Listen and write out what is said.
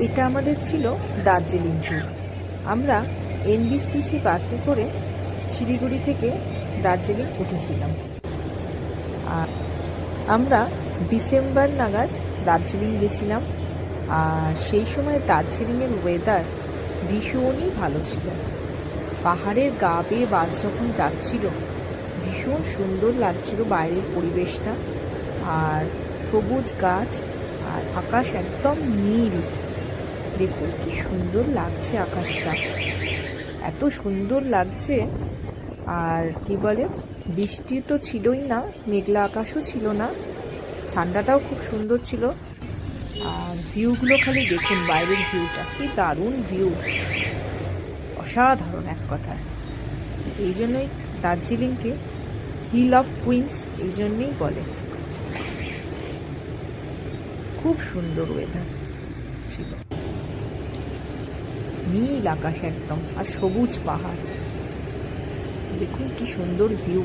এটা আমাদের ছিল দার্জিলিং ট্যুর। আমরা এনবিএসটিসি বাসে করে শিলিগুড়ি থেকে দার্জিলিং উঠেছিলাম। আর আমরা ডিসেম্বর নাগাদ দার্জিলিং গেছিলাম। আর সেই সময় দার্জিলিংয়ের ওয়েদার ভীষণই ভালো ছিল। পাহাড়ের গা বেয়ে বাস যখন যাচ্ছিল ভীষণ সুন্দর লাগছিল বাইরের পরিবেশটা, আর সবুজ গাছ আর আকাশ একদম নীল। দেখুন কি সুন্দর লাগছে আকাশটা, এত সুন্দর লাগছে। আর কি বলে, বৃষ্টি তো ছিলই না, মেঘলা আকাশও ছিল না, ঠান্ডাটাও খুব সুন্দর ছিল। আর ভিউগুলো খালি দেখুন, বাইরের ভিউটা কি দারুণ ভিউ, অসাধারণ এক কথায়। এই জন্যই দার্জিলিংকে হিল অফ কুইন্স এই জন্যেই বলে। খুব সুন্দর ওয়েদার ছিল, নীল আকাশ একদম, আর সবুজ পাহাড়। দেখুন কি সুন্দর ভিউ।